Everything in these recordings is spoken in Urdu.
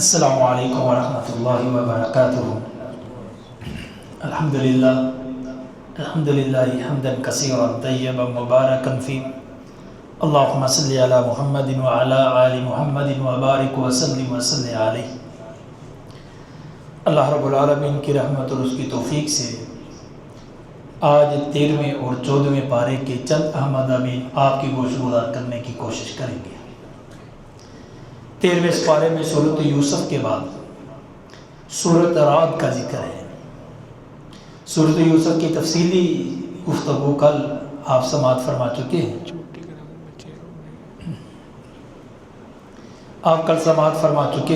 السلام علیکم ورحمۃ اللہ وبرکاتہ۔ الحمدللہ حمدا کثیرا طیبا مبارکا فیہ، اللہم صلی علی محمد وعلی آل محمد وبارک وسلم علیہ۔ اللہ رب العالمین کی رحمت اور اس کی توفیق سے آج 13ویں اور 14ویں پارے کے چند اہم مضامین آپ کی گوش گزار کرنے کی کوشش کریں گے۔ 13ویں پارے میں سورۃ یوسف کے بعد سورۃ رعد کا ذکر ہے۔ سورۃ یوسف کی تفصیلی گفتگو کل آپ سماعت فرما چکے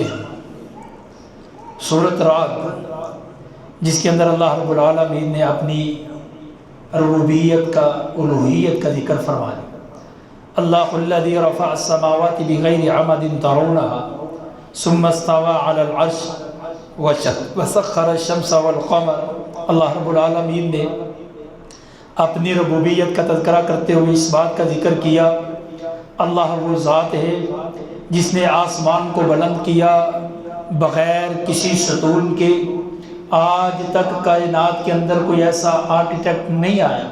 ہیں۔ سورۃ رعد جس کے اندر اللہ رب العالمین نے اپنی ربوبیت کا الوہیت کا ذکر فرمایا۔ اللہ الذی رفع السماوات بغیر عمد ترونها ثم استوى على العرش وسخر الشمس والقمر۔ اللہ رب العالمین نے اپنی ربوبیت کا تذکرہ کرتے ہوئے اس بات کا ذکر کیا، اللہ وہ ذات ہے جس نے آسمان کو بلند کیا بغیر کسی ستون کے۔ آج تک کائنات کے اندر کوئی ایسا آرکیٹیکٹ نہیں آیا۔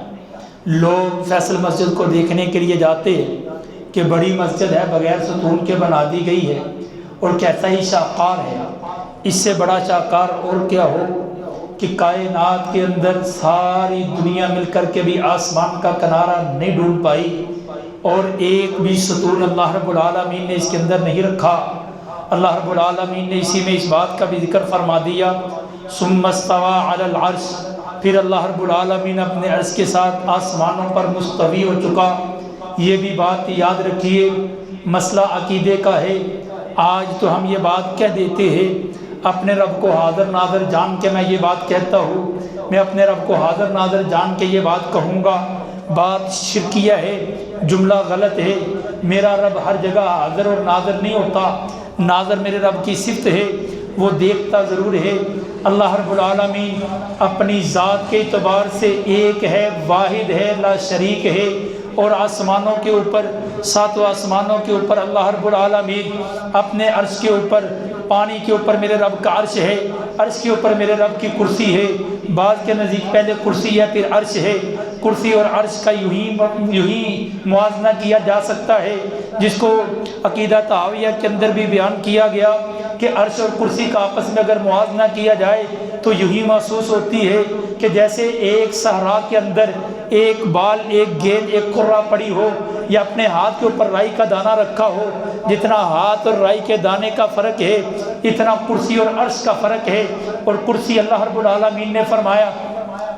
لوگ فیصل مسجد کو دیکھنے کے لیے جاتے ہیں کہ بڑی مسجد ہے، بغیر ستون کے بنا دی گئی ہے، اور کیسا ہی شاہکار ہے۔ اس سے بڑا شاہکار اور کیا ہو کہ کائنات کے اندر ساری دنیا مل کر کے بھی آسمان کا کنارہ نہیں ڈھونڈ پائی، اور ایک بھی ستون اللہ رب العالمین نے اس کے اندر نہیں رکھا۔ اللہ رب العالمین نے اسی میں اس بات کا بھی ذکر فرما دیا، ثم استوى علی العرش، پھر اللہ رب العالمین اپنے عرش کے ساتھ آسمانوں پر مستوی ہو چکا۔ یہ بھی بات یاد رکھیے، مسئلہ عقیدے کا ہے۔ آج تو ہم یہ بات کہہ دیتے ہیں، اپنے رب کو حاضر ناظر جان کے میں یہ بات کہتا ہوں، میں اپنے رب کو حاضر ناظر جان کے یہ بات کہوں گا، بات شرکیہ ہے، جملہ غلط ہے۔ میرا رب ہر جگہ حاضر اور ناظر نہیں ہوتا۔ ناظر میرے رب کی صفت ہے، وہ دیکھتا ضرور ہے۔ اللہ رب العالمین اپنی ذات کے اعتبار سے ایک ہے، واحد ہے، لا شریک ہے، اور آسمانوں کے اوپر، ساتوں آسمانوں کے اوپر اللہ رب العالمین اپنے عرش کے اوپر، پانی کے اوپر میرے رب کا عرش ہے، عرش کے اوپر میرے رب کی کرسی ہے۔ بعض کے نزدیک پہلے کرسی ہے پھر عرش ہے۔ کرسی اور عرش کا یوں ہی موازنہ کیا جا سکتا ہے، جس کو عقیدہ طحاویہ کے اندر بھی بیان کیا گیا کہ عرش اور کرسی کا آپس میں اگر موازنہ کیا جائے تو یوں ہی محسوس ہوتی ہے کہ جیسے ایک صحرا کے اندر ایک بال، ایک گیند، ایک کرہ پڑی ہو، یا اپنے ہاتھ کے اوپر رائی کا دانہ رکھا ہو۔ جتنا ہاتھ اور رائی کے دانے کا فرق ہے، اتنا کرسی اور عرش کا فرق ہے۔ اور کرسی اللہ رب العالمین نے فرمایا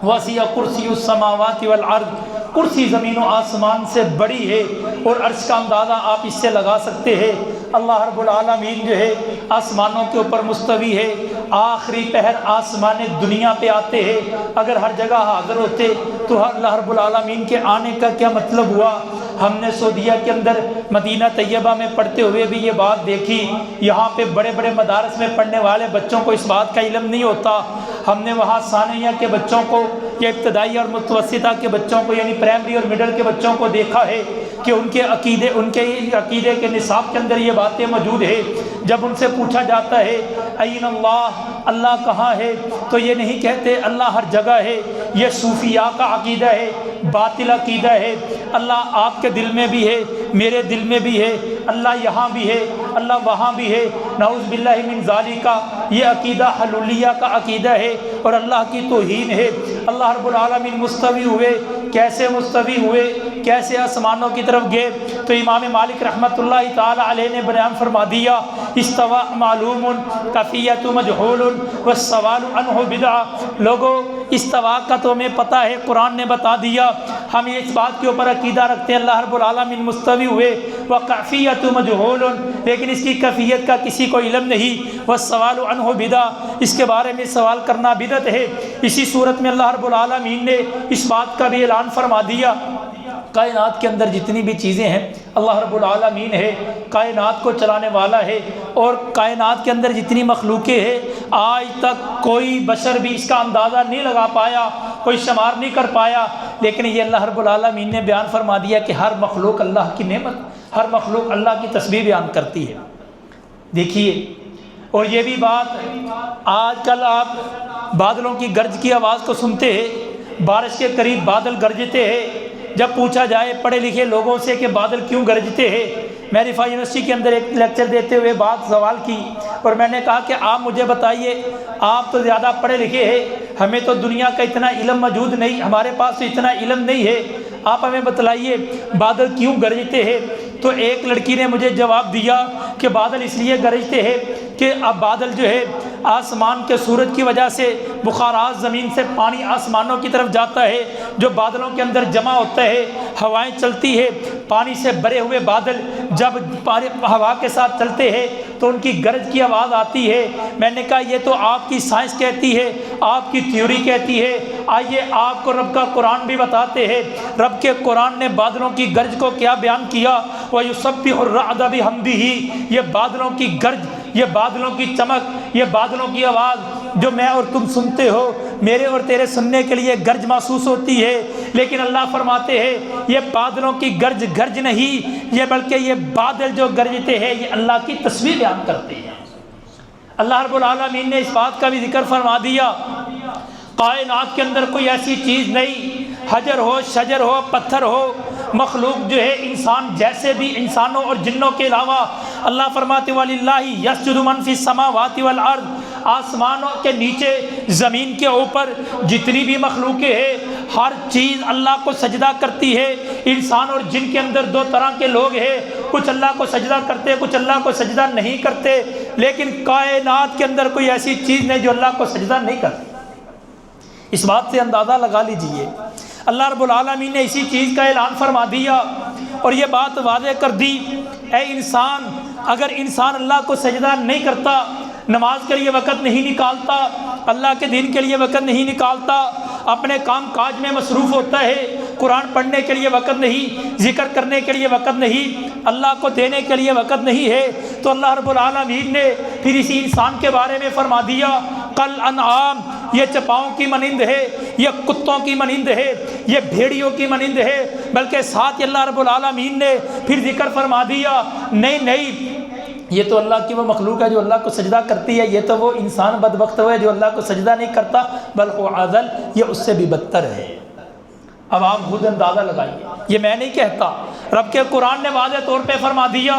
وَسِعَ كُرْسِيُّ السَّمَاوَاتِ وَالْأَرْضِ، کرسی زمین و آسمان سے بڑی ہے، اور عرش کا اندازہ آپ اس سے لگا سکتے ہیں۔ اللہ رب العالمین جو ہے آسمانوں کے اوپر مستوی ہے۔ آخری پہر آسمان دنیا پہ آتے ہیں۔ اگر ہر جگہ حاضر ہوتے تو اللہ رب العالمین کے آنے کا کیا مطلب ہوا؟ ہم نے سعودیہ کے اندر مدینہ طیبہ میں پڑھتے ہوئے بھی یہ بات دیکھی، یہاں پہ بڑے بڑے مدارس میں پڑھنے والے بچوں کو اس بات کا علم نہیں ہوتا۔ ہم نے وہاں ثانویہ کے بچوں کو یا ابتدائی اور متوسطہ کے بچوں کو، یعنی پرائمری اور مڈل کے بچوں کو دیکھا ہے کہ ان کے عقیدے کے نصاب کے اندر یہ باتیں موجود ہے۔ جب ان سے پوچھا جاتا ہے این اللہ، اللہ کہاں ہے، تو یہ نہیں کہتے اللہ ہر جگہ ہے۔ یہ صوفیاء کا عقیدہ ہے، باطل عقیدہ ہے۔ اللہ آپ کے دل میں بھی ہے، میرے دل میں بھی ہے، اللہ یہاں بھی ہے، اللہ وہاں بھی ہے، نعوذ باللہ من ذالک۔ یہ عقیدہ حلولیہ کا عقیدہ ہے اور اللہ کی توہین ہے۔ اللہ رب العالمین مستوی ہوئے، کیسے مستوی ہوئے، کیسے آسمانوں کی طرف گئے؟ تو امام مالک رحمۃ اللہ تعالی علیہ نے بیان فرما دیا استوا معلوم کیفیت مجہول والسوال عنہ بدعہ۔ لوگوں، استوا کا تو ہمیں پتہ ہے، قرآن نے بتا دیا، ہم اس بات کے اوپر عقیدہ رکھتے ہیں اللہ رب العالمین مستوی ہوئے، وکیفیت مجہول، لیکن اس کی کیفیت کا کسی کو علم نہیں، والسوال عنہ بدعہ، اس کے بارے میں سوال کرنا بدعت ہے۔ اسی صورت میں اللہ رب العالمین نے اس بات کا بھی اعلان فرما دیا، کائنات کے اندر جتنی بھی چیزیں ہیں اللہ رب العالمین ہے، کائنات کو چلانے والا ہے، اور کائنات کے اندر جتنی مخلوقیں ہیں آج تک کوئی بشر بھی اس کا اندازہ نہیں لگا پایا، کوئی شمار نہیں کر پایا، لیکن یہ اللہ رب العالمین نے بیان فرما دیا کہ ہر مخلوق اللہ کی نعمت، ہر مخلوق اللہ کی تسبیح بیان کرتی ہے۔ دیکھیے اور یہ بھی بات آج کل آپ بادلوں کی گرج کی آواز کو سنتے ہیں، بارش کے قریب بادل گرجتے ہیں۔ جب پوچھا جائے پڑھے لکھے لوگوں سے کہ بادل کیوں گرجتے ہیں، میں رفاع یونیورسٹی کے اندر ایک لیکچر دیتے ہوئے بات سوال کی، اور میں نے کہا کہ آپ مجھے بتائیے، آپ تو زیادہ پڑھے لکھے ہیں، ہمیں تو دنیا کا اتنا علم موجود نہیں، ہمارے پاس تو اتنا علم نہیں ہے، آپ ہمیں بتلائیے بادل کیوں گرجتے ہیں؟ تو ایک لڑکی نے مجھے جواب دیا کہ بادل اس لیے گرجتے ہیں کہ اب بادل جو ہے آسمان کے سورج کی وجہ سے بخارات زمین سے پانی آسمانوں کی طرف جاتا ہے، جو بادلوں کے اندر جمع ہوتا ہے، ہوائیں چلتی ہے، پانی سے بھرے ہوئے بادل جب ہوا کے ساتھ چلتے ہیں تو ان کی گرج کی آواز آتی ہے۔ میں نے کہا یہ تو آپ کی سائنس کہتی ہے، آپ کی تھیوری کہتی ہے، آئیے آپ کو رب کا قرآن بھی بتاتے ہیں۔ رب کے قرآن نے بادلوں کی گرج کو کیا بیان کیا؟ وَيُسَبِّحُ الرَّعْدَ بِحَمْدِهِ، یہ بادلوں کی گرج، یہ بادلوں کی چمک، یہ بادلوں کی آواز جو میں اور تم سنتے ہو، میرے اور تیرے سننے کے لیے گرج محسوس ہوتی ہے، لیکن اللہ فرماتے ہیں یہ بادلوں کی گرج گرج نہیں، یہ بلکہ یہ بادل جو گرجتے ہیں یہ اللہ کی تصویر بیان کرتے ہیں۔ اللہ رب العالمین نے اس بات کا بھی ذکر فرما دیا، کائنات کے اندر کوئی ایسی چیز نہیں، حجر ہو، شجر ہو، پتھر ہو، مخلوق جو ہے انسان جیسے بھی، انسانوں اور جنوں کے علاوہ، اللہ فرماتے وَلِلَّهِ يَسْجُدُ مَن فِي السَّمَاوَاتِ وَالْأَرْضِ، آسمانوں کے نیچے، زمین کے اوپر جتنی بھی مخلوقیں ہیں، ہر چیز اللہ کو سجدہ کرتی ہے۔ انسان اور جن کے اندر دو طرح کے لوگ ہیں، کچھ اللہ کو سجدہ کرتے، کچھ اللہ کو سجدہ نہیں کرتے، لیکن کائنات کے اندر کوئی ایسی چیز نہیں جو اللہ کو سجدہ نہیں کرتی۔ اس بات سے اندازہ لگا لیجئے، اللہ رب العالمین نے اسی چیز کا اعلان فرما دیا اور یہ بات واضح کر دی، اے انسان، اگر انسان اللہ کو سجدہ نہیں کرتا، نماز کے لیے وقت نہیں نکالتا، اللہ کے دین کے لیے وقت نہیں نکالتا، اپنے کام کاج میں مصروف ہوتا ہے، قرآن پڑھنے کے لیے وقت نہیں، ذکر کرنے کے لیے وقت نہیں، اللہ کو دینے کے لیے وقت نہیں ہے، تو اللہ رب العالمین نے پھر اسی انسان کے بارے میں فرما دیا کل انعام، یہ چپاؤں کی مانند ہے، یہ کتوں کی مانند ہے، یہ بھیڑیوں کی مانند ہے، بلکہ ساتھ ہی اللہ رب العالمین نے پھر ذکر فرما دیا نہیں، یہ تو اللہ کی وہ مخلوق ہے جو اللہ کو سجدہ کرتی ہے، یہ تو وہ انسان بدبخت ہے جو اللہ کو سجدہ نہیں کرتا، بلکہ عدل، یہ اس سے بھی بدتر ہے۔ اب آپ خود اندازہ لگائیے، یہ میں نہیں کہتا، رب کے قرآن نے واضح طور پہ فرما دیا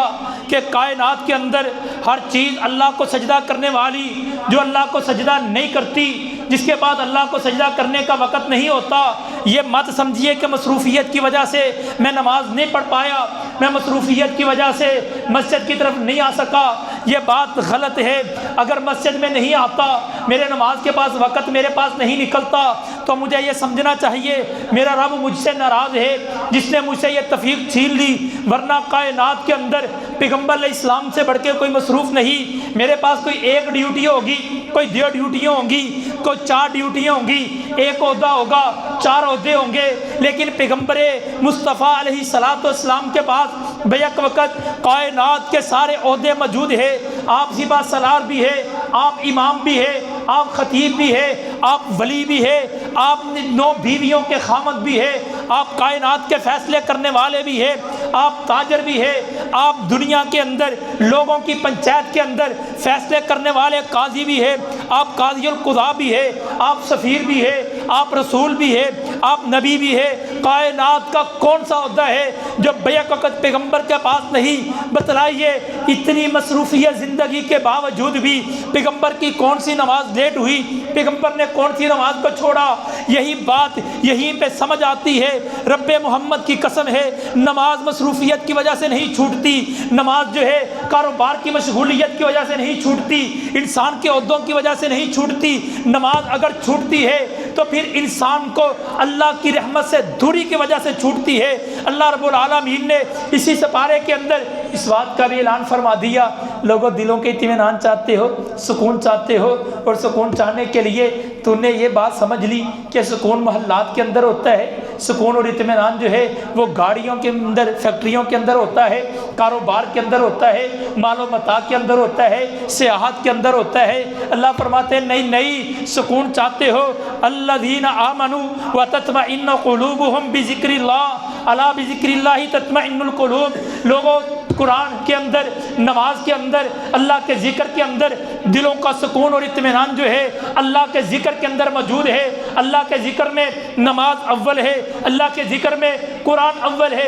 کہ کائنات کے اندر ہر چیز اللہ کو سجدہ کرنے والی، جو اللہ کو سجدہ نہیں کرتی، جس کے بعد اللہ کو سجدہ کرنے کا وقت نہیں ہوتا، یہ مت سمجھیے کہ مصروفیت کی وجہ سے میں نماز نہیں پڑھ پایا، میں مصروفیت کی وجہ سے مسجد کی طرف نہیں آ سکا، یہ بات غلط ہے۔ اگر مسجد میں نہیں آتا، میرے نماز کے پاس وقت میرے پاس نہیں نکلتا، تو مجھے یہ سمجھنا چاہیے میرا رب مجھ سے ناراض ہے جس نے مجھ سے یہ توفیق چھین لی، ورنہ کائنات کے اندر پیغمبر علیہ السلام سے بڑھ کے کوئی مصروف نہیں۔ میرے پاس کوئی ایک ڈیوٹی ہوگی، کوئی 2 ڈیوٹیاں ہوں گی، کوئی 4 ڈیوٹیاں ہوں گی، ایک عہدہ ہوگا، 4 عہدے ہوں گے، لیکن پیغمبر مصطفیٰ علیہ السلام کے پاس بیک وقت کائنات کے سارے عہدے موجود ہیں۔ آپ سپہ سالار بھی ہے، آپ امام بھی ہے، آپ خطیب بھی ہے، آپ ولی بھی ہے، آپ 9 بیویوں کے خامد بھی ہے، آپ کائنات کے فیصلے کرنے والے بھی ہے، آپ تاجر بھی ہے، آپ دنیا کے اندر لوگوں کی پنچایت کے اندر فیصلے کرنے والے قاضی بھی ہے، آپ قاضی القضاء بھی ہے، آپ سفیر بھی ہے، آپ رسول بھی ہے، آپ نبی بھی ہے۔ کائنات کا کون سا عہدہ ہے جو بیک وقت پیغمبر کے پاس نہیں؟ بتلائیے، اتنی مصروفیت زندگی کے باوجود بھی پیغمبر کی کون سی نماز لیٹ ہوئی، پیغمبر نے کون سی نماز کو چھوڑا؟ یہی بات یہیں پہ سمجھ آتی ہے۔ رب محمد کی قسم ہے، نماز مصروفیت کی وجہ سے نہیں چھوٹتی، نماز جو ہے کاروبار کی مشغولیت کی وجہ سے نہیں چھوٹتی، انسان کے عہدوں کی وجہ سے نہیں چھوٹتی۔ نماز اگر چھوٹتی ہے تو پھر انسان کو اللہ کی رحمت سے دوری کی وجہ سے چھوٹتی ہے۔ اللہ رب العالمین نے اسی سپارے کے اندر اس بات کا بھی اعلان فرما دیا، لوگوں دلوں کے اطمینان چاہتے ہو، سکون چاہتے ہو، اور سکون چاہنے کے لیے تو نے یہ بات سمجھ لی کہ سکون محلات کے اندر ہوتا ہے، سکون اور اطمینان جو ہے وہ گاڑیوں کے اندر، فیکٹریوں کے اندر ہوتا ہے، کاروبار کے اندر ہوتا ہے، مال و متاع کے اندر ہوتا ہے، سیاحت کے اندر ہوتا ہے۔ اللہ فرماتے ہیں نہیں، سکون چاہتے ہو، الذین آمنوا وتطمئن قلوبهم بذکر اللہ، الا بذکر اللہ تطمئن القلوب، لوگوں قرآن کے اندر، نماز کے اندر، اللہ کے ذکر کے اندر دلوں کا سکون اور اطمینان جو ہے اللہ کے ذکر کے اندر موجود ہے۔ اللہ کے ذکر میں نماز اول ہے، اللہ کے ذکر میں قرآن اول ہے۔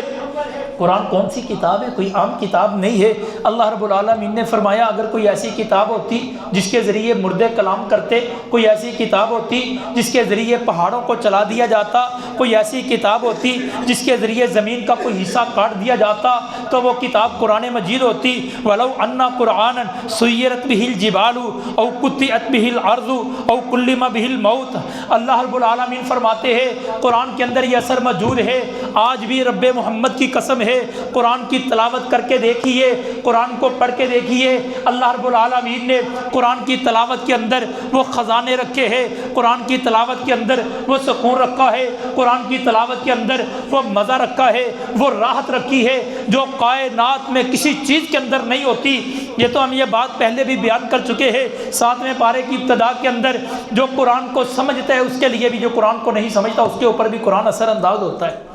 قرآن کون سی کتاب ہے؟ کوئی عام کتاب نہیں ہے۔ اللہ رب العالمین نے فرمایا اگر کوئی ایسی کتاب ہوتی جس کے ذریعے مردے کلام کرتے، کوئی ایسی کتاب ہوتی جس کے ذریعے پہاڑوں کو چلا دیا جاتا، کوئی ایسی کتاب ہوتی جس کے ذریعے زمین کا کوئی حصہ کاٹ دیا جاتا، تو وہ کتاب قرآن مجید ہوتی۔ وَلَوْ أَنَّ قُرْآنًا سُيِّرَتْ بِهِ الْجِبَالُ أَوْ قُطِّعَتْ بِهِ الْأَرْضُ أَوْ كُلِّمَ بِهِ الْمَوْتُ۔ اللہ رب العالمین فرماتے ہیں قرآن کے اندر یہ اثر موجود ہے۔ آج بھی رب محمد کی قسم ہے، قرآن کی تلاوت کر کے دیکھیے، قرآن کو پڑھ کے دیکھیے، اللہ رب العالمین نے قرآن کی تلاوت کے اندر وہ خزانے رکھے ہیں، قرآن کی تلاوت کے اندر وہ سکون رکھا ہے، قرآن کی تلاوت کے اندر وہ مزہ رکھا ہے، وہ راحت رکھی ہے جو کائنات میں کسی چیز کے اندر نہیں ہوتی۔ یہ تو ہم یہ بات پہلے بھی بیان کر چکے ہیں 7ویں پارے کی ابتدا کے اندر۔ جو قرآن کو سمجھتا ہے اس کے لیے بھی، جو قرآن کو نہیں سمجھتا اس کے اوپر بھی قرآن اثر انداز ہوتا ہے۔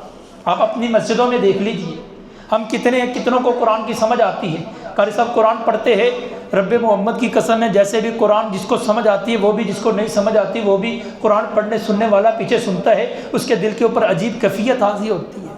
آپ اپنی مسجدوں میں دیکھ لیجئے، ہم کتنوں کو قرآن کی سمجھ آتی ہے۔ قاری صاحب قرآن پڑھتے ہیں، رب محمد کی قسم ہے جیسے بھی قرآن جس کو سمجھ آتی ہے وہ بھی، جس کو نہیں سمجھ آتی وہ بھی قرآن پڑھنے سننے والا پیچھے سنتا ہے، اس کے دل کے اوپر عجیب کیفیت حاصل ہوتی ہے،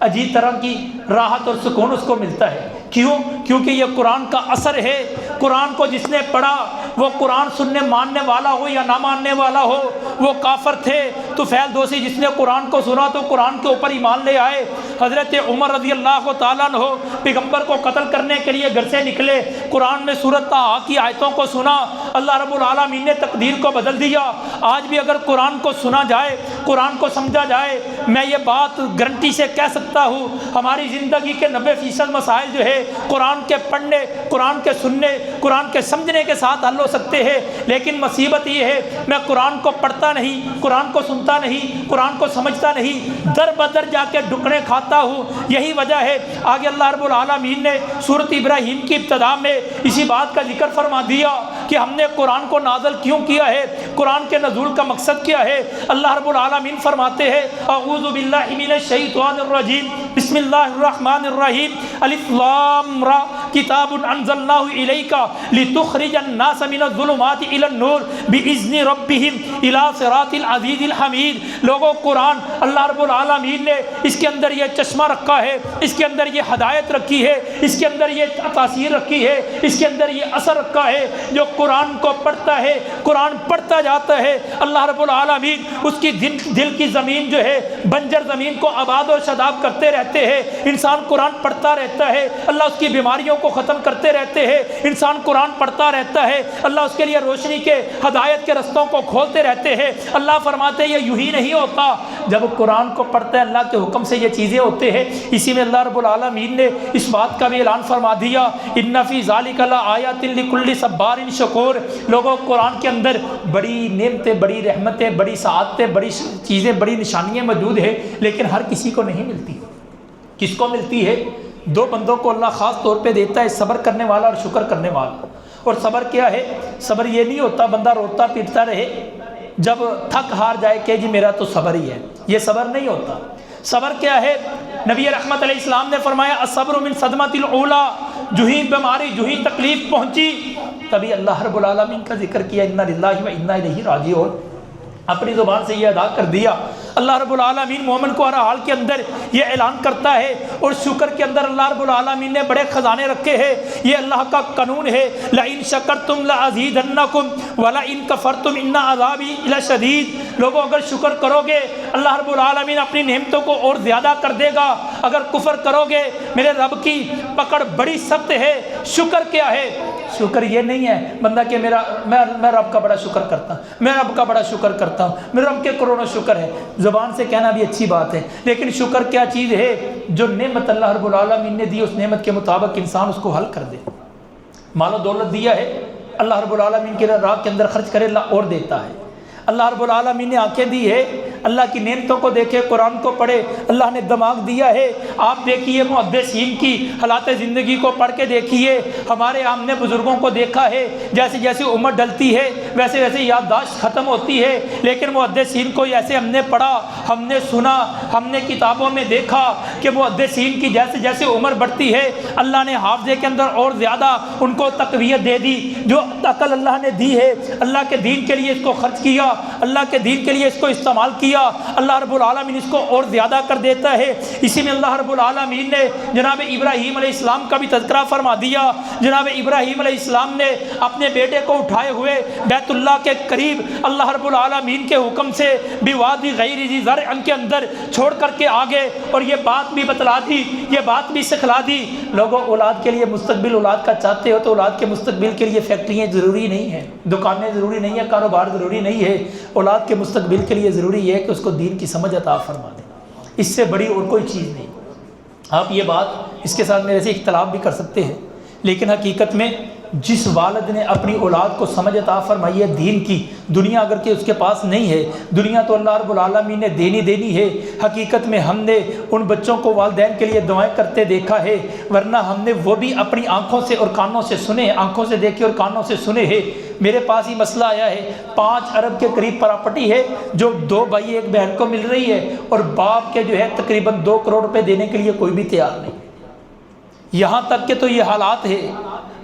عجیب طرح کی راحت اور سکون اس کو ملتا ہے۔ کیوں؟ کیونکہ یہ قرآن کا اثر ہے۔ قرآن کو جس نے پڑھا، وہ قرآن سننے ماننے والا ہو یا نہ ماننے والا ہو، وہ کافر تھے۔ تو فیل دوسی جس نے قرآن کو سنا تو قرآن کے اوپر ایمان لے آئے۔ حضرت عمر رضی اللہ تعالیٰ عنہ پیغمبر کو قتل کرنے کے لیے گھر سے نکلے، قرآن میں سورۃ طٰہٰ کی آیتوں کو سنا، اللہ رب العالمین نے تقدیر کو بدل دیا۔ آج بھی اگر قرآن کو سنا جائے، قرآن کو سمجھا جائے، میں یہ بات گارنٹی سے کہہ سکتا ہوں ہماری زندگی کے 90% مسائل جو ہے قرآن کے پڑھنے، قرآن کے سننے، قرآن کے سمجھنے کے ساتھ حل ہو سکتے ہیں۔ لیکن مصیبت یہ ہے میں قرآن کو پڑھتا نہیں، قرآن کو سنتا نہیں، قرآن کو سمجھتا نہیں، در بدر جا کے ڈکنے کھاتا ہوں۔ یہی وجہ ہے آگے اللہ رب العالمین نے سورۃ ابراہیم کی ابتدا میں اسی بات کا ذکر فرما دیا کہ ہم نے قرآن کو نازل کیوں کیا ہے، قرآن کے نزول کا مقصد کیا ہے۔ اللہ رب العالمین فرماتے ہیں اعوذ باللہ من الشیطان الرجیم بسم اللہ الرحمن الرحیم الف لام را کتاب انزلناہ الیک لتخرج الناس من الظلمات الی النور باذن ربہم الی صراط العزیز الحمید۔ لوگوں قرآن اللہ رب العالمین نے اس کے اندر یہ چشمہ رکھا ہے، اس کے اندر یہ ہدایت رکھی ہے، اس کے اندر یہ تاثیر رکھی ہے، اس کے اندر یہ اثر رکھا ہے۔ جو قرآن کو پڑھتا ہے، قرآن پڑھتا جاتا ہے، اللہ رب العالمین اس کی دل کی زمین جو ہے بنجر زمین کو آباد و شاداب کرتے رہتے ہیں۔ انسان قرآن پڑھتا رہتا ہے، اللہ اس کی بیماریوں کو ختم کرتے رہتے ہیں۔ انسان قرآن پڑھتا رہتا ہے، اللہ اس کے لیے روشنی کے ہدایت کے رستوں کو کھولتے رہتے ہیں۔ اللہ فرماتے ہیں یہ یوں ہی نہیں ہوتا، جب قرآن کو پڑھتا ہے اللہ کے حکم سے یہ چیزیں ہوتے ہیں۔ اسی میں اللہ رب العالمین نے اس بات کا بھی اعلان فرما دیا ان فی ذلک لآیات لکل صبار شکور۔ لوگوں قرآن کے اندر بڑی نعمتیں، بڑی رحمتیں، بڑی سعادتیں، بڑی چیزیں، بڑی نشانیاں موجود ہیں، لیکن ہر کسی کو نہیں ملتی۔ کس کو ملتی ہے؟ دو بندوں کو اللہ خاص طور پہ دیتا ہے، صبر کرنے والا اور شکر کرنے والا۔ اور صبر کیا ہے؟ صبر یہ نہیں ہوتا بندہ روتا پیٹتا رہے جب تھک ہار جائے کہ جی میرا تو صبر ہی ہے، یہ صبر نہیں ہوتا۔ صبر کیا ہے؟ نبی رحمت علیہ السلام نے فرمایا الصبر من صدمۃ الاولیٰ، جو ہی بیماری، جو ہی تکلیف پہنچی تبھی اللہ رب العالمین کا ذکر کیا انا للہ و انا الیہ راجعون، اپنی زبان سے یہ ادا کر دیا۔ اللہ رب العالمین مومن کو ہر حال کے اندر یہ اعلان کرتا ہے، اور شکر کے اندر اللہ رب العالمین نے بڑے خزانے رکھے ہیں۔ یہ اللہ کا قانون ہے لئن شکرتم لازیدنکم ولئن کفرتم ان عذابی لشدید۔ لوگوں اگر شکر کرو گے اللہ رب العالمین اپنی نعمتوں کو اور زیادہ کر دے گا، اگر کفر کرو گے میرے رب کی پکڑ بڑی سخت ہے۔ شکر کیا ہے؟ شکر یہ نہیں ہے بندہ کہ میں رب کا بڑا شکر کرتا ہوں، میں رب کا بڑا شکر کرتا ہوں، میرے رب کے کروڑوں شکر ہے، زبان سے کہنا بھی اچھی بات ہے، لیکن شکر کیا چیز ہے؟ جو نعمت اللہ رب العالمین نے دی اس نعمت کے مطابق انسان اس کو حل کر دے۔ مال و دولت دیا ہے اللہ رب العالمین کے راہ کے اندر خرچ کرے، اللہ اور دیتا ہے۔ اللہ رب العالمین نے آنکھیں دی ہے، اللہ کی نعمتوں کو دیکھے، قرآن کو پڑھے، اللہ نے دماغ دیا ہے۔ آپ دیکھیے محدثین کی حالات زندگی کو پڑھ کے دیکھیے، ہمارے ہم نے بزرگوں کو دیکھا ہے، جیسے جیسے عمر ڈلتی ہے ویسے ویسے یادداشت ختم ہوتی ہے، لیکن محدثین کو ایسے ہم نے پڑھا، ہم نے سنا، ہم نے کتابوں میں دیکھا کہ محدثین کی جیسے جیسے عمر بڑھتی ہے اللہ نے حافظے کے اندر اور زیادہ ان کو تقویت دے دی۔ جو عقل اللہ نے دی ہے، اللہ کے دین کے لیے اس کو خرچ کیا، اللہ کے دین کے لیے اس کو استعمال کیا، اللہ رب العالمین اس کو اور زیادہ کر دیتا ہے۔ اسی میں اللہ رب العالمین نے جناب ابراہیم علیہ السلام کا بھی تذکرہ فرما دیا۔ جناب ابراہیم علیہ السلام نے اپنے بیٹے کو اٹھائے ہوئے بیت اللہ کے قریب اللہ رب العالمین کے حکم سے بوادی غیر ذی زرع کے اندر چھوڑ کر کے آگے، اور یہ بات بھی بتلا دی، یہ بات بھی سکھلا دی۔ لوگوں اولاد کے لیے مستقبل اولاد کا چاہتے ہو تو اولاد کے مستقبل کے لیے فیکٹریاں ضروری نہیں ہیں، دکانیں ضروری نہیں ہیں، کاروبار ضروری نہیں ہے۔ اولاد کے مستقبل کے لیے ضروری ہے کہ اس کو دین کی سمجھ عطا فرما دیں، اس سے بڑی اور کوئی چیز نہیں۔ آپ یہ بات اس کے ساتھ میرے سے اختلاف بھی کر سکتے ہیں، لیکن حقیقت میں جس والد نے اپنی اولاد کو سمجھ عطا فرمائی ہے دین کی، دنیا اگر کہ اس کے پاس نہیں ہے، دنیا تو اللہ رب العالمین نے دینی ہے، حقیقت میں ہم نے ان بچوں کو والدین کے لیے دعائیں کرتے دیکھا ہے، ورنہ ہم نے وہ بھی اپنی آنکھوں سے اور کانوں سے سنے، آنکھوں سے دیکھے اور کانوں سے سنے ہیں۔ میرے پاس ہی مسئلہ آیا ہے، 5 ارب کے قریب پراپرٹی ہے جو 2 بھائی ایک بہن کو مل رہی ہے، اور باپ کے جو ہے تقریباً 2 کروڑ روپے دینے کے لیے کوئی بھی تیار نہیں۔ یہاں تک کہ تو یہ حالات ہے،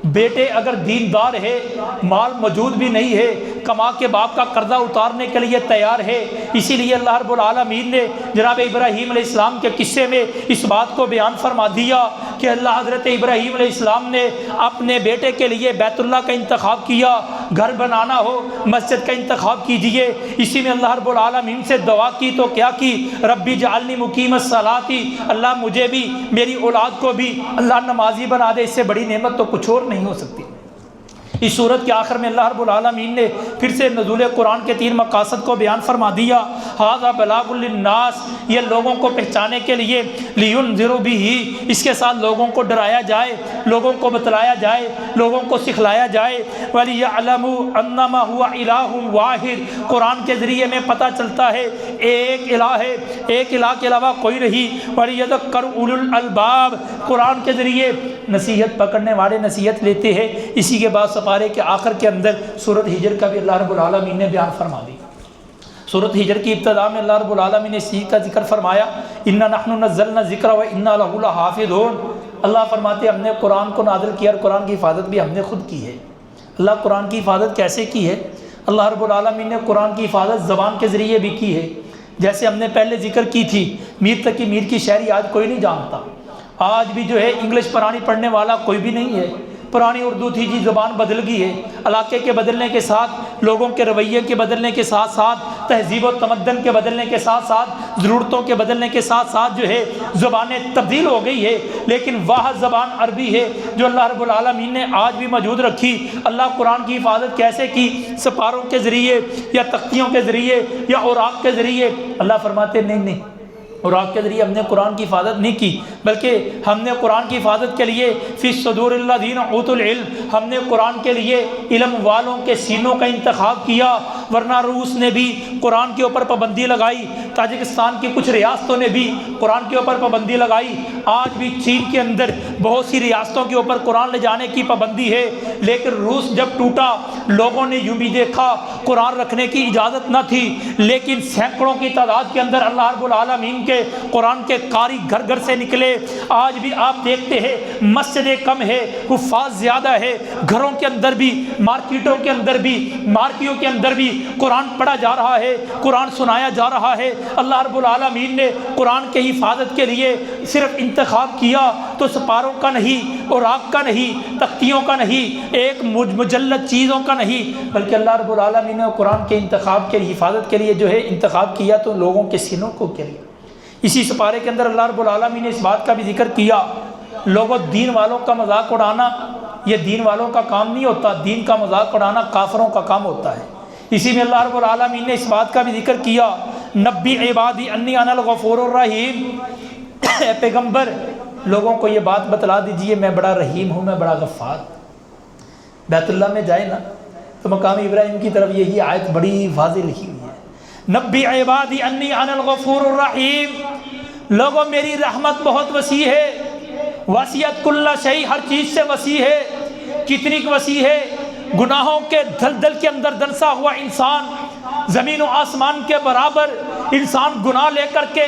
بیٹے اگر دیندار ہے، مال موجود بھی نہیں ہے، کما کے باپ کا قرضہ اتارنے کے لیے تیار ہے۔ اسی لیے اللہ رب العالمین نے جناب ابراہیم علیہ السلام کے قصے میں اس بات کو بیان فرما دیا کہ اللہ حضرت ابراہیم علیہ السلام نے اپنے بیٹے کے لیے بیت اللہ کا انتخاب کیا، گھر بنانا ہو مسجد کا انتخاب کیجئے۔ اسی میں اللہ رب العالمین سے دعا کی تو کیا کی، ربی جعلنی مقیم الصلاۃ، اللہ مجھے بھی میری اولاد کو بھی اللہ نمازی بنا دے، اس سے بڑی نعمت تو کچھ اور نہیں ہو سکتی۔ اس صورت کے آخر میں اللہ رب العالمین نے پھر سے نزول قرآن کے 3 مقاصد کو بیان فرما دیا۔ ھذا بلاغ للناس، یہ لوگوں کو پہچانے کے لیے، لینذروا بہ، اس کے ساتھ لوگوں کو ڈرایا جائے، لوگوں کو بتلایا جائے، لوگوں کو سکھلایا جائے۔ ولیعلموا انما هو الہ واحد، قرآن کے ذریعے میں پتہ چلتا ہے ایک الہ ہے، ایک الہ کے علاوہ کوئی نہیں۔ ولیذکر اولو الالباب، قرآن کے ذریعے نصیحت پکڑنے والے نصیحت لیتے ہیں۔ اسی کے بعد سپارے کے آخر کے اندر سورۃ ہجر کا بھی اللہ رب العالمین نے بیان فرما دی۔ سورۃ ہجر کی ابتدا میں اللہ رب العالمین نے اس چیز کا ذکر فرمایا، انا نحن نزلنا الذکر وانا لہ لحافظون۔ اللہ فرماتے ہیں ہم نے قرآن کو نازل کیا اور قرآن کی حفاظت بھی ہم نے خود کی ہے۔ اللہ قرآن کی حفاظت کیسے کی ہے؟ اللہ رب العالمین نے قرآن کی حفاظت زبان کے ذریعے بھی کی ہے، جیسے ہم نے پہلے ذکر کی تھی، میر تقی میر کی شاعری آج کوئی نہیں جانتا، آج بھی جو ہے انگلش پرانی پڑھنے والا کوئی بھی نہیں ہے۔ پرانی اردو تھی جی، زبان بدل گئی ہے، علاقے کے بدلنے کے ساتھ، لوگوں کے رویے کے بدلنے کے ساتھ ساتھ، تہذیب و تمدن کے بدلنے کے ساتھ ساتھ، ضرورتوں کے بدلنے کے ساتھ ساتھ جو ہے زبانیں تبدیل ہو گئی ہے، لیکن واحد زبان عربی ہے جو اللہ رب العالمین نے آج بھی موجود رکھی۔ اللہ قرآن کی حفاظت کیسے کی؟ سپاروں کے ذریعے یا تختیوں کے ذریعے یا اوراق کے ذریعے؟ اللہ فرماتے نہیں، اوراق کے ذریعے ہم نے قرآن کی حفاظت نہیں کی، بلکہ ہم نے قرآن کی حفاظت کے لیے فی صدور الذین اوتوا العلم، ہم نے قرآن کے لیے علم والوں کے سینوں کا انتخاب کیا۔ ورنہ روس نے بھی قرآن کے اوپر پابندی لگائی، تاجکستان کی کچھ ریاستوں نے بھی قرآن کے اوپر پابندی لگائی، آج بھی چین کے اندر بہت سی ریاستوں کے اوپر قرآن لے جانے کی پابندی ہے۔ لیکن روس جب ٹوٹا، لوگوں نے یوں بھی دیکھا قرآن رکھنے کی اجازت نہ تھی، لیکن سینکڑوں کی تعداد کے اندر اللہ رب العالمین کے قرآن کے قاری گھر گھر سے نکلے۔ آج بھی آپ دیکھتے ہیں مسجدیں کم ہے، حفاظ زیادہ ہے، گھروں کے اندر بھی، مارکیٹوں کے اندر بھی، مارکیوں کے اندر بھی قرآن پڑھا جا رہا ہے، قرآن سنایا جا رہا ہے۔ اللہ رب العالمین نے قرآن کے حفاظت کے لیے صرف انتخاب کیا تو سپاروں کا نہیں، اوراق کا نہیں، تختیوں کا نہیں، ایک مجلد چیزوں کا نہیں، بلکہ اللہ رب العالمین نے قرآن کے انتخاب کے حفاظت کے لیے جو ہے انتخاب کیا تو لوگوں کے سینوں کو کیا لیا۔ اسی سپارے کے اندر اللہ رب العالمین نے اس بات کا بھی ذکر کیا، لوگوں دین والوں کا مذاق اڑانا یہ دین والوں کا کام نہیں ہوتا، دین کا مذاق اڑانا کافروں کا کام ہوتا ہے۔ اسی میں اللہ رب العالمین نے اس بات کا بھی ذکر کیا، نبی عبادی انی انا الغفور الرحیم، اے پیغمبر لوگوں کو یہ بات بتلا دیجئے میں بڑا رحیم ہوں، میں بڑا غفار۔ بیت اللہ میں جائے نا تو مقام ابراہیم کی طرف یہی آیت بڑی واضح لکھی ہوئی ہے، نبی عبادی انی انا الغفور الرحیم، لوگوں میری رحمت بہت وسیع ہے، وسیعت کل شیء، ہر چیز سے وسیع ہے۔ کتنی وسیع ہے؟ گناہوں کے دلدل کے اندر دنسا ہوا انسان، زمین و آسمان کے برابر انسان گناہ لے کر کے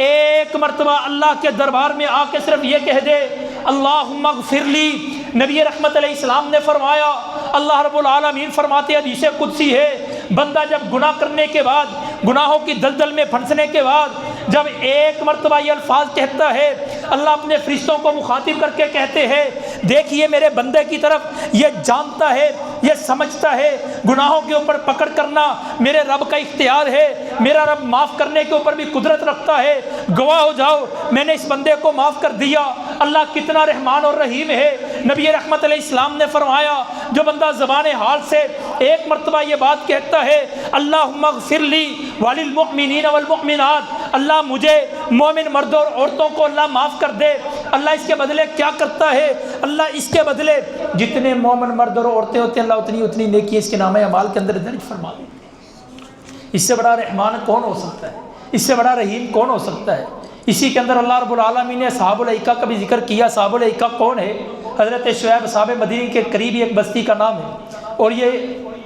ایک مرتبہ اللہ کے دربار میں آ کے صرف یہ کہہ دے اللہم اغفر لی۔ نبی رحمت علیہ السلام نے فرمایا، اللہ رب العالمین فرماتے ہیں، حدیث قدسی ہے، بندہ جب گناہ کرنے کے بعد، گناہوں کی دلدل میں پھنسنے کے بعد جب ایک مرتبہ یہ الفاظ کہتا ہے، اللہ اپنے فرشتوں کو مخاطب کر کے کہتے ہیں دیکھیے میرے بندے کی طرف، یہ جانتا ہے، یہ سمجھتا ہے گناہوں کے اوپر پکڑ کرنا میرے رب کا اختیار ہے، میرا رب معاف کرنے کے اوپر بھی قدرت رکھتا ہے، گواہ ہو جاؤ میں نے اس بندے کو معاف کر دیا۔ اللہ کتنا رحمان اور رحیم ہے۔ نبی رحمت علیہ السلام نے فرمایا جو بندہ زبان حال سے ایک مرتبہ یہ بات کہتا ہے اللہم اغفر لی وللمؤمنین والمؤمنات، اللہ مجھے مومن مردوں اور عورتوں کو اللہ معاف کر دے، اللہ اس کے بدلے کیا کرتا ہے؟ اللہ اس کے بدلے جتنے مومن مرد اور عورتیں ہوتے ہیں اللہ اتنی نیکی اس کے نام اعمال کے اندر درج فرما دیتے ہیں۔ اس سے بڑا رحمان کون ہو سکتا ہے؟ اس سے بڑا رحیم کون ہو سکتا ہے؟ اسی کے اندر اللہ رب العالمین نے اصحاب الایکہ کا بھی ذکر کیا۔ اصحاب الایکہ کون ہے؟ حضرت شعیب صاحب مدینہ کے قریب ایک بستی کا نام ہے،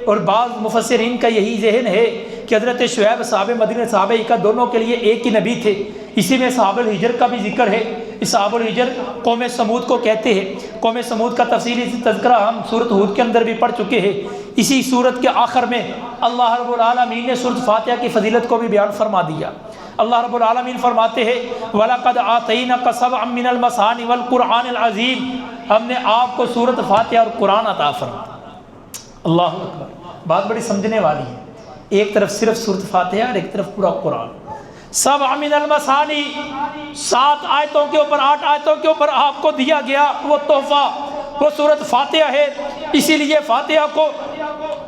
اور بعض مفسرین کا یہی ذہن ہے کہ حضرت شعیب صاحب مدینہ صحاب ایکہ دونوں کے لیے ایک ہی نبی تھے۔ اسی میں صحاب الحجر کا بھی ذکر ہے۔ صحاب الحجر قوم سمود کو کہتے ہیں۔ قوم سمود کا تفصیلی تذکرہ ہم سورۃ ہود کے اندر بھی پڑھ چکے ہیں۔ اسی سورت کے آخر میں اللہ رب العالمین نے سورۃ فاتحہ کی فضیلت کو بھی بیان فرما دیا۔ اللہ رب العالمین فرماتے ہیں وَلَقَدْ آتَيْنَاكَ سَبْعًا مِّنَ الْمَثَانِ وَالْقُرْآنِ الْعَظِيمِ، ہم نے آپ کو سورۃ فاتحہ اور قرآن عطا فرمایا۔ اللہ اکبر، بات بڑی سمجھنے والی ہے۔ ایک طرف صرف سورۃ فاتحہ اور ایک طرف پورا قرآن۔ سبع من المثانی، 7 آیتوں کے اوپر 8 آیتوں کے اوپر آپ کو دیا گیا وہ تحفہ، وہ سورۃ فاتحہ ہے۔ اسی لیے فاتحہ کو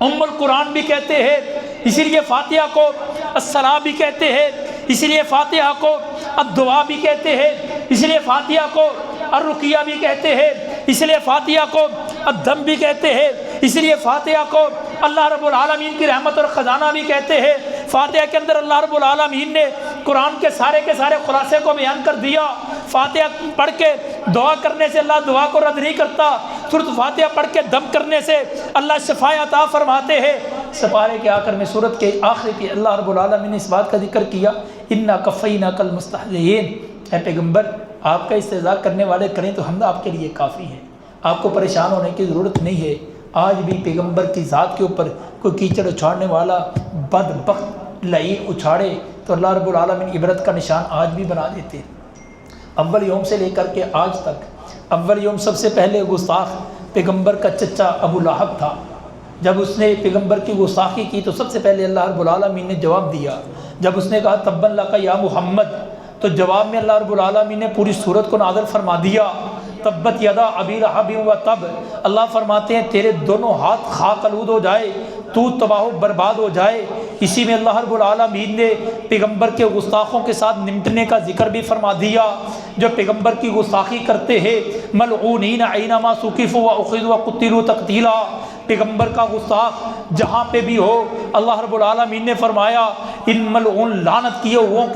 ام القرآن بھی کہتے ہیں، اسی لیے فاتحہ کو الصلاۃ بھی کہتے ہیں، اسی لیے فاتحہ کو الدعاء بھی کہتے ہیں، اسی لیے فاتحہ کو الرقیہ بھی کہتے ہیں، اس لیے فاتحہ کو الدم بھی کہتے ہیں، اس لیے فاتحہ کو اللہ رب العالمین کی رحمت اور خزانہ بھی کہتے ہیں۔ فاتحہ کے اندر اللہ رب العالمین نے قرآن کے سارے خلاصے کو بیان کر دیا۔ فاتحہ پڑھ کے دعا کرنے سے اللہ دعا کو رد نہیں کرتا، سورۃ فاتحہ پڑھ کے دم کرنے سے اللہ شفاء عطا فرماتے ہیں۔ سپارے کے آخر میں سورت کے آخر پہ اللہ رب العالمین نے اس بات کا ذکر کیا انا کفیناک المستہزئین، اے پیغمبر آپ کا استہزاء کرنے والے کریں تو ہم آپ کے لیے کافی ہیں، آپ کو پریشان ہونے کی ضرورت نہیں ہے۔ آج بھی پیغمبر کی ذات کے اوپر کوئی کیچڑ اچھاڑنے والا بدبخت لعین اچھاڑے تو اللہ رب العالمین عبرت کا نشان آج بھی بنا دیتے ہیں۔ اول یوم سے لے کر کے آج تک، اول یوم سب سے پہلے گستاخ پیغمبر کا چچا ابو لہب تھا۔ جب اس نے پیغمبر کی گستاخی کی تو سب سے پہلے اللہ رب العالمین نے جواب دیا۔ جب اس نے کہا تبا لک یا محمد، تو جواب میں اللہ رب العالمین نے پوری سورت کو نازل فرما دیا۔ تبت یدا ابی لہب و تب، اللہ فرماتے ہیں تیرے دونوں ہاتھ خاک آلود ہو جائے، تو تباہ و برباد ہو جائے۔ اسی میں اللہ رب العالمین نے پیغمبر کے گستاخوں کے ساتھ نمٹنے کا ذکر بھی فرما دیا۔ جو پیغمبر کی گستاخی کرتے ہیں ملعونین اینما ثقفوا واخذوا وقتلوا تقتیلا، پیغمبر کا گستاخ جہاں پہ بھی ہو اللہ رب العالمین نے فرمایا ان ملعون لعنت کیے ہوں۔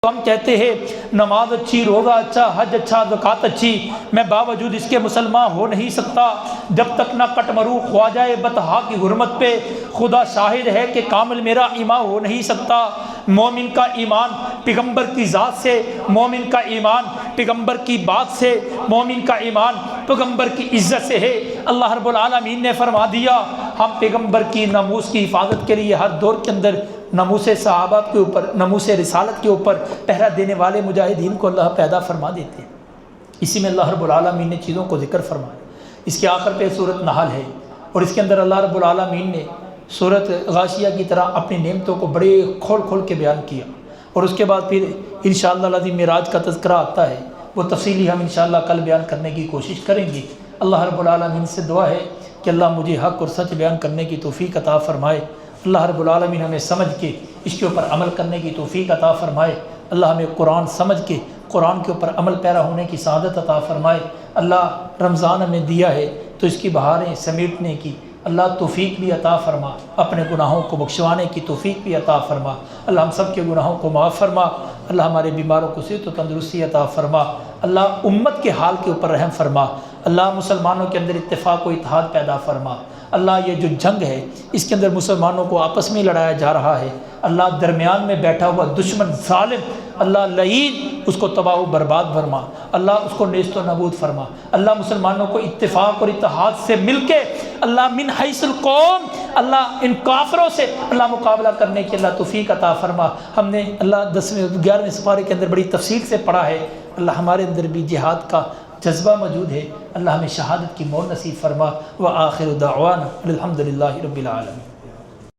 ہم کہتے ہیں نماز اچھی، روزہ اچھا، حج اچھا، زکوٰۃ اچھی، میں باوجود اس کے مسلمان ہو نہیں سکتا جب تک نہ کٹ مرو خواجہ بطحا کی حرمت پہ خدا شاہد ہے کہ کامل میرا ایمان ہو نہیں سکتا۔ مومن کا ایمان پیغمبر کی ذات سے، مومن کا ایمان پیغمبر کی بات سے، مومن کا ایمان پیغمبر کی عزت سے ہے۔ اللہ رب العالمین نے فرما دیا ہم پیغمبر کی ناموس کی حفاظت کے لیے ہر دور کے اندر ناموس صحابہ کے اوپر، ناموس رسالت کے اوپر پہرا دینے والے مجاہدین کو اللہ پیدا فرما دیتے ہیں۔ اسی میں اللہ رب العالمین نے چیزوں کو ذکر فرمایا۔ اس کے آخر پہ سورۃ نحل ہے اور اس کے اندر اللہ رب العالمین نے سورۃ غاشیہ کی طرح اپنی نعمتوں کو بڑے کھول کھول کے بیان کیا، اور اس کے بعد پھر انشاءاللہ العظیم معراج کا تذکرہ آتا ہے، وہ تفصیلی ہم انشاءاللہ کل بیان کرنے کی کوشش کریں گے۔ اللہ رب العالمین سے دعا ہے کہ اللہ مجھے حق اور سچ بیان کرنے کی توفیق عطا فرمائے۔ اللہ رب العالمین ہمیں سمجھ کے اس کے اوپر عمل کرنے کی توفیق عطا فرمائے۔ اللہ ہمیں قرآن سمجھ کے قرآن کے اوپر عمل پیرا ہونے کی سعادت عطا فرمائے۔ اللہ رمضان ہمیں دیا ہے تو اس کی بہاریں سمیٹنے کی اللہ توفیق بھی عطا فرما، اپنے گناہوں کو بخشوانے کی توفیق بھی عطا فرما۔ اللہ ہم سب کے گناہوں کو معاف فرما۔ اللہ ہمارے بیماروں کو صحت و تندرستی عطا فرما۔ اللہ امت کے حال کے اوپر رحم فرما۔ اللہ مسلمانوں کے اندر اتفاق و اتحاد پیدا فرما۔ اللہ یہ جو جنگ ہے اس کے اندر مسلمانوں کو آپس میں لڑایا جا رہا ہے، اللہ درمیان میں بیٹھا ہوا دشمن ظالم اللہ لعین اس کو تباہ و برباد فرما، اللہ اس کو نیست و نابود فرما۔ اللہ مسلمانوں کو اتفاق اور اتحاد سے مل کے اللہ من حیث القوم اللہ ان کافروں سے اللہ مقابلہ کرنے کی اللہ توفیق عطا فرما۔ ہم نے اللہ 11ویں سپارے کے اندر بڑی تفصیل سے پڑھا ہے، اللہ ہمارے اندر بھی جہاد کا جذبہ موجود ہے، اللہ ہمیں شہادت کی مور نصیب فرما۔ وآخر دعوانا الحمدللہ رب العالمین۔